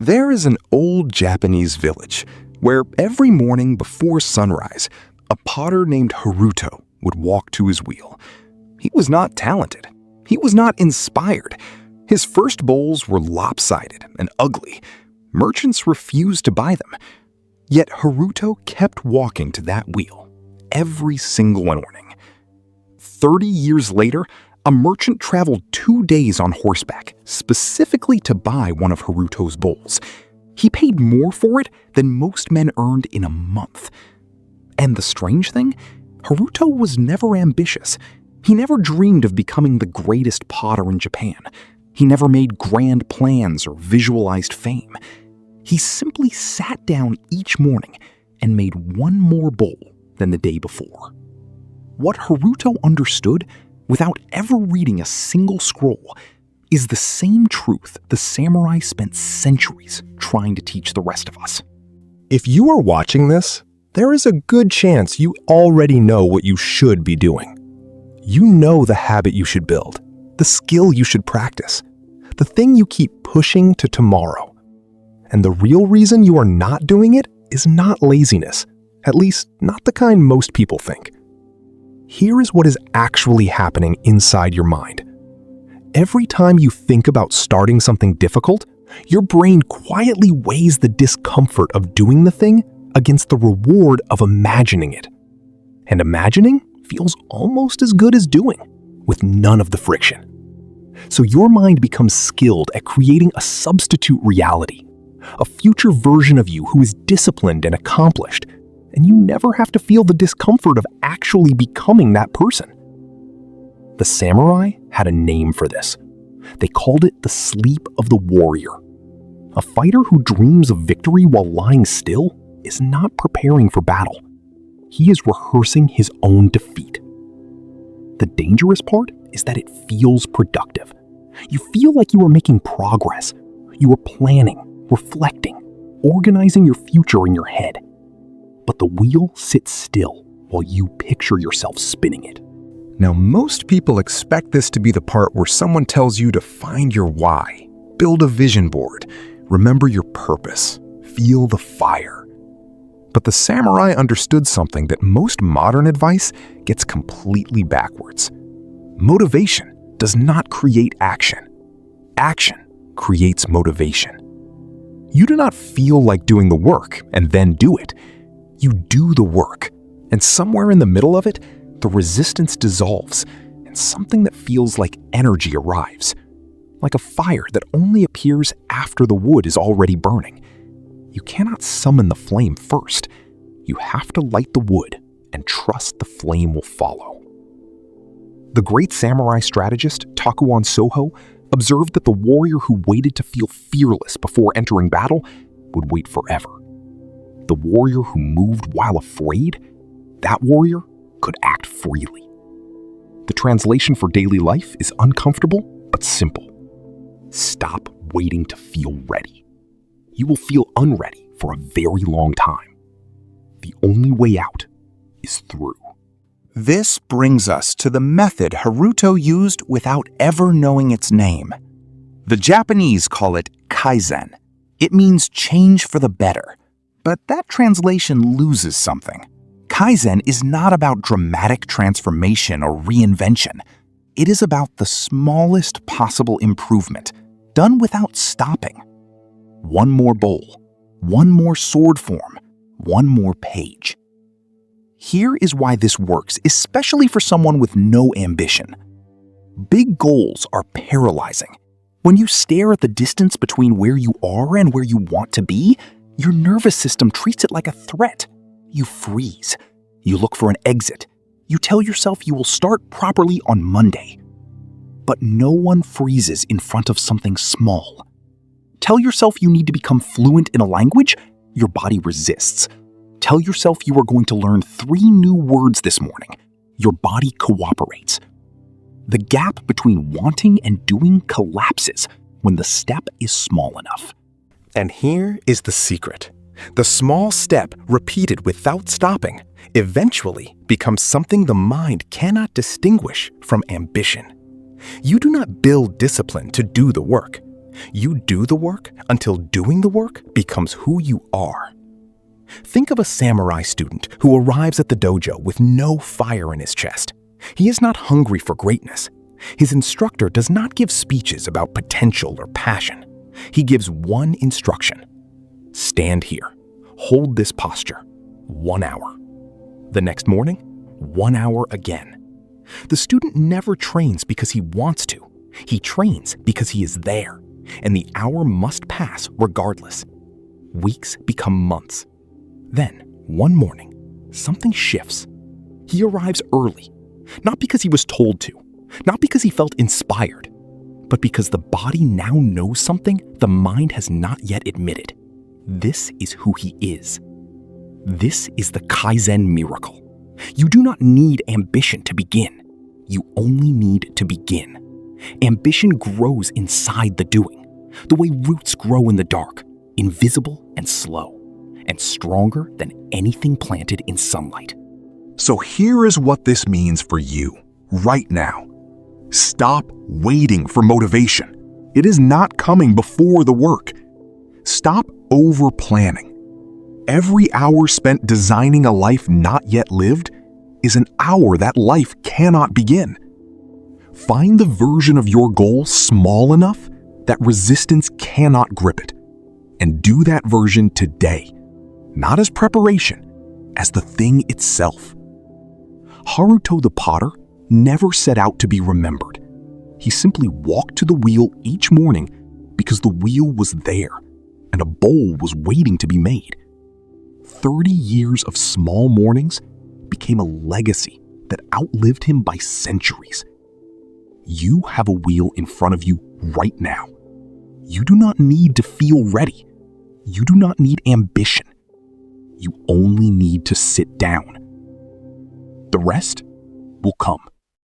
There is an old Japanese village where every morning before sunrise, a potter named Haruto would walk to his wheel. He was not talented. He was not inspired. His first bowls were lopsided and ugly. Merchants refused to buy them. Yet Haruto kept walking to that wheel every single morning. 30 years later, a merchant traveled 2 days on horseback specifically to buy one of Haruto's bowls. He paid more for it than most men earned in a month. And the strange thing, Haruto was never ambitious. He never dreamed of becoming the greatest potter in Japan. He never made grand plans or visualized fame. He simply sat down each morning and made one more bowl than the day before. What Haruto understood, without ever reading a single scroll, is the same truth the samurai spent centuries trying to teach the rest of us. If you are watching this, there is a good chance you already know what you should be doing. You know the habit you should build, the skill you should practice, the thing you keep pushing to tomorrow. And the real reason you are not doing it is not laziness, at least not the kind most people think. Here is what is actually happening inside your mind. Every time you think about starting something difficult, your brain quietly weighs the discomfort of doing the thing against the reward of imagining it. And imagining feels almost as good as doing, with none of the friction. So your mind becomes skilled at creating a substitute reality, a future version of you who is disciplined and accomplished, and you never have to feel the discomfort of actually becoming that person. The samurai had a name for this. They called it the sleep of the warrior. A fighter who dreams of victory while lying still is not preparing for battle. He is rehearsing his own defeat. The dangerous part is that it feels productive. You feel like you are making progress. You are planning, reflecting, organizing your future in your head. But the wheel sits still while you picture yourself spinning it. Now, most people expect this to be the part where someone tells you to find your why, build a vision board, remember your purpose, feel the fire. But the samurai understood something that most modern advice gets completely backwards. Motivation does not create action. Action creates motivation. You do not feel like doing the work and then do it. You do the work, and somewhere in the middle of it, the resistance dissolves, and something that feels like energy arrives. Like a fire that only appears after the wood is already burning. You cannot summon the flame first. You have to light the wood and trust the flame will follow. The great samurai strategist Takuan Soho observed that the warrior who waited to feel fearless before entering battle would wait forever. The warrior who moved while afraid, that warrior could act freely. The translation for daily life is uncomfortable but simple. Stop waiting to feel ready. You will feel unready for a very long time. The only way out is through. This brings us to the method Haruto used without ever knowing its name. The Japanese call it Kaizen. It means change for the better. But that translation loses something. Kaizen is not about dramatic transformation or reinvention. It is about the smallest possible improvement, done without stopping. One more bowl, one more sword form, one more page. Here is why this works, especially for someone with no ambition. Big goals are paralyzing. When you stare at the distance between where you are and where you want to be, your nervous system treats it like a threat. You freeze. You look for an exit. You tell yourself you will start properly on Monday. But no one freezes in front of something small. Tell yourself you need to become fluent in a language, your body resists. Tell yourself you are going to learn 3 new words this morning. Your body cooperates. The gap between wanting and doing collapses when the step is small enough. And here is the secret. The small step repeated without stopping eventually becomes something the mind cannot distinguish from ambition. You do not build discipline to do the work. You do the work until doing the work becomes who you are. Think of a samurai student who arrives at the dojo with no fire in his chest. He is not hungry for greatness. His instructor does not give speeches about potential or passion. He gives one instruction. Stand here. Hold this posture. 1 hour. The next morning, 1 hour again. The student never trains because he wants to. He trains because he is there, and the hour must pass regardless. Weeks become months. Then, one morning, something shifts. He arrives early, not because he was told to, not because he felt inspired, but because the body now knows something the mind has not yet admitted. This is who he is. This is the Kaizen miracle. You do not need ambition to begin. You only need to begin. Ambition grows inside the doing, the way roots grow in the dark, invisible and slow, and stronger than anything planted in sunlight. So here is what this means for you, right now. Stop waiting for motivation. It is not coming before the work. Stop over-planning. Every hour spent designing a life not yet lived is an hour that life cannot begin. Find the version of your goal small enough that resistance cannot grip it, and do that version today, not as preparation, as the thing itself. Haruto the potter never set out to be remembered. He simply walked to the wheel each morning because the wheel was there, and a bowl was waiting to be made. 30 years of small mornings became a legacy that outlived him by centuries. You have a wheel in front of you right now. You do not need to feel ready. You do not need ambition. You only need to sit down. The rest will come.